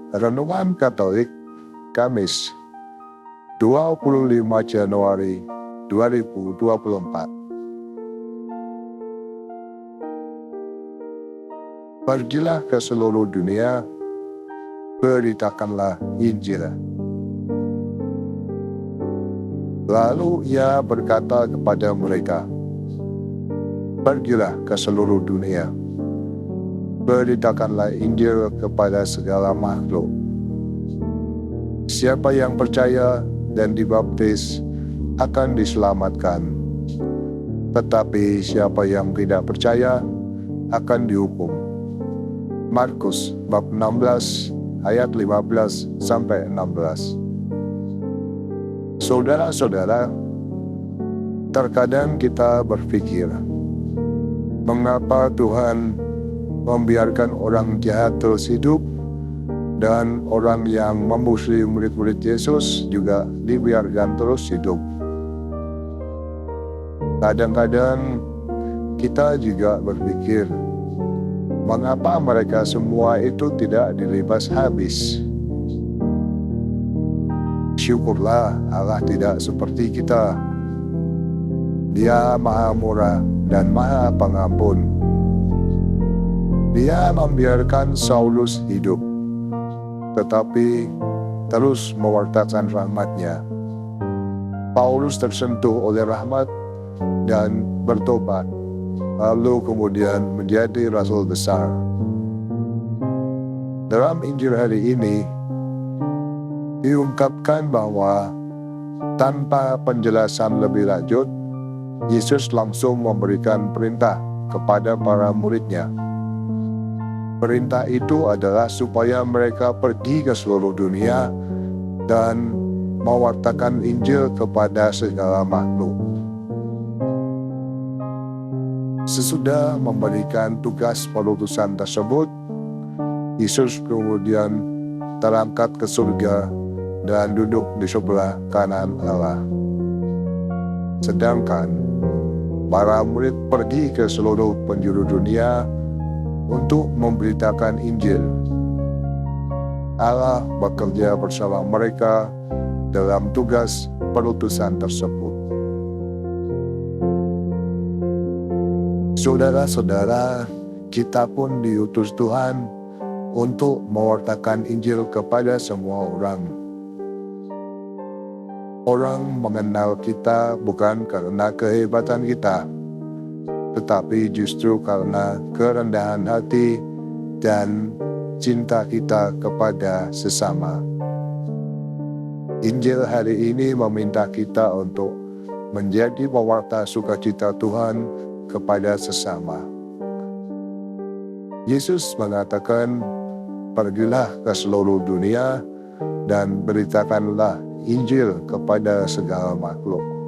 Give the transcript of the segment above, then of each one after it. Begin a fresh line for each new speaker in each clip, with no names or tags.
Renungan Katolik Kamis 25 Januari 2024. Pergilah ke seluruh dunia, beritakanlah Injil. Lalu ia berkata kepada mereka, pergilah ke seluruh dunia, beritakanlah Injil kepada segala makhluk. Siapa yang percaya dan dibaptis akan diselamatkan, tetapi siapa yang tidak percaya akan dihukum. Markus bab 16 ayat 15 sampai 16. Saudara-saudara, terkadang kita berpikir, mengapa Tuhan membiarkan orang jahat terus hidup dan orang yang memusuhi murid-murid Yesus juga dibiarkan terus hidup? Kadang-kadang kita juga berpikir, mengapa mereka semua itu tidak dilibas habis? Syukurlah Allah tidak seperti kita. Dia Maha Murah dan Maha Pengampun. Dia membiarkan Saulus hidup, tetapi terus mewartakan rahmat-Nya. Paulus tersentuh oleh rahmat dan bertobat, lalu kemudian menjadi rasul besar. Dalam Injil hari ini, diungkapkan bahwa tanpa penjelasan lebih lanjut, Yesus langsung memberikan perintah kepada para murid-Nya. Perintah itu adalah supaya mereka pergi ke seluruh dunia dan mewartakan Injil kepada segala makhluk. Sesudah memberikan tugas perutusan tersebut, Yesus kemudian terangkat ke surga dan duduk di sebelah kanan Allah. Sedangkan para murid pergi ke seluruh penjuru dunia untuk memberitakan Injil. Allah bekerja bersama mereka dalam tugas perutusan tersebut. Saudara-saudara, kita pun diutus Tuhan untuk mewartakan Injil kepada semua orang. Orang mengenal kita bukan karena kehebatan kita, tetapi justru karena kerendahan hati dan cinta kita kepada sesama. Injil hari ini meminta kita untuk menjadi pewarta sukacita Tuhan kepada sesama. Yesus mengatakan, pergilah ke seluruh dunia dan beritakanlah Injil kepada segala makhluk.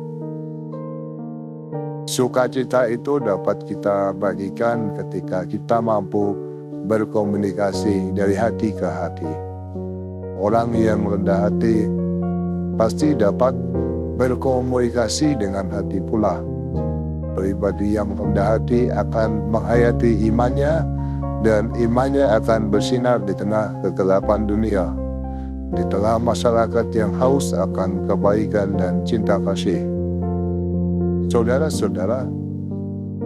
Sukacita itu dapat kita bagikan ketika kita mampu berkomunikasi dari hati ke hati. Orang yang rendah hati pasti dapat berkomunikasi dengan hati pula. Pribadi yang rendah hati akan menghayati imannya, dan imannya akan bersinar di tengah kegelapan dunia, di tengah masyarakat yang haus akan kebaikan dan cinta kasih. Saudara-saudara,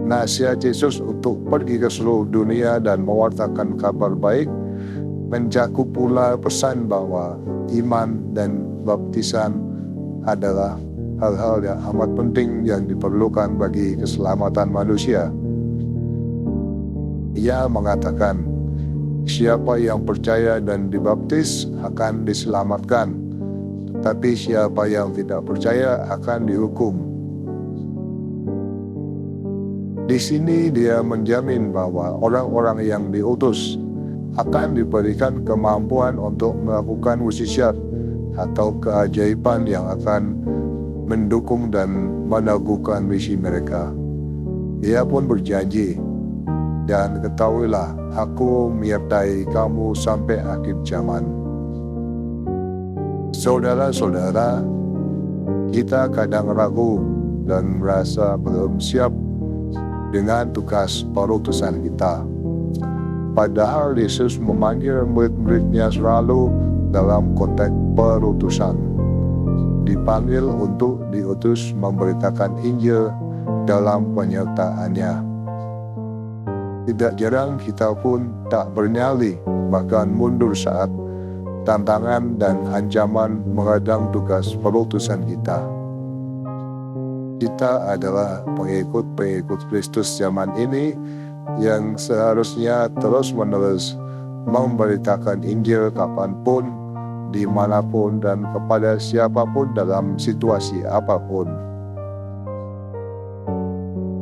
nasihat Yesus untuk pergi ke seluruh dunia dan mewartakan kabar baik mencakup pula pesan bahwa iman dan baptisan adalah hal-hal yang amat penting yang diperlukan bagi keselamatan manusia. Ia mengatakan, siapa yang percaya dan dibaptis akan diselamatkan, tetapi siapa yang tidak percaya akan dihukum. Di sini dia menjamin bahwa orang-orang yang diutus akan diberikan kemampuan untuk melakukan mukjizat atau keajaiban yang akan mendukung dan meneguhkan misi mereka. Ia pun berjanji, dan ketahuilah, aku menyertai kamu sampai akhir zaman. Saudara-saudara, kita kadang ragu dan merasa belum siap dengan tugas perutusan kita. Padahal Yesus memanggil murid-muridnya selalu dalam konteks perutusan. Dipanggil untuk diutus memberitakan Injil dalam penyertaannya. Tidak jarang kita pun tak bernyali, bahkan mundur saat tantangan dan ancaman menghadang tugas perutusan kita. Kita adalah pengikut-pengikut Kristus zaman ini yang seharusnya terus-menerus memberitakan Injil kapanpun, dimanapun, dan kepada siapapun dalam situasi apapun.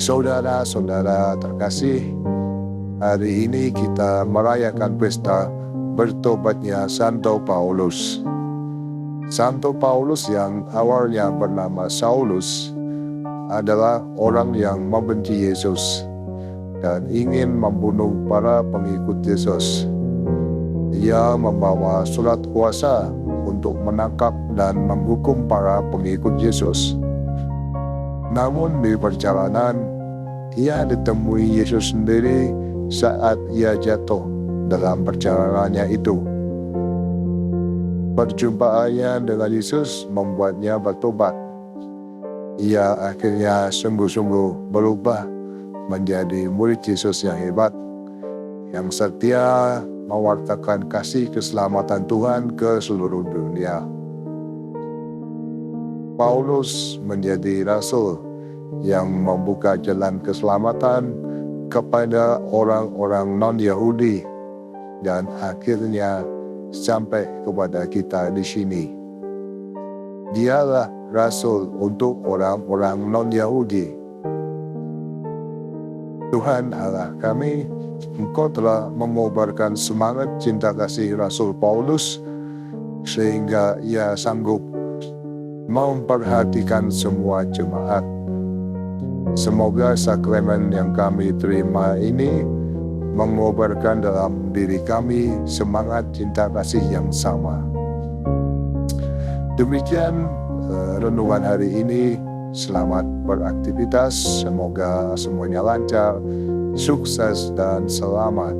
Saudara-saudara terkasih, hari ini kita merayakan pesta bertobatnya Santo Paulus. Santo Paulus yang awalnya bernama Saulus adalah orang yang membenci Yesus dan ingin membunuh para pengikut Yesus. Ia membawa surat kuasa untuk menangkap dan menghukum para pengikut Yesus. Namun di perjalanan, ia ditemui Yesus sendiri saat ia jatuh dalam perjalanannya itu. Perjumpaannya dengan Yesus membuatnya bertobat. Ia akhirnya sungguh-sungguh berubah menjadi murid Yesus yang hebat, yang setia mewartakan kasih keselamatan Tuhan ke seluruh dunia. Paulus menjadi rasul yang membuka jalan keselamatan kepada orang-orang non-Yahudi dan akhirnya sampai kepada kita di sini. Dialah rasul untuk orang-orang non-Yahudi. Tuhan Allah kami, Engkau telah mengobarkan semangat cinta kasih Rasul Paulus sehingga ia sanggup memperhatikan semua jemaat. Semoga sakramen yang kami terima ini mengobarkan dalam diri kami semangat cinta kasih yang sama. Demikian renungan hari ini. Selamat beraktivitas, semoga semuanya lancar, sukses dan selamat.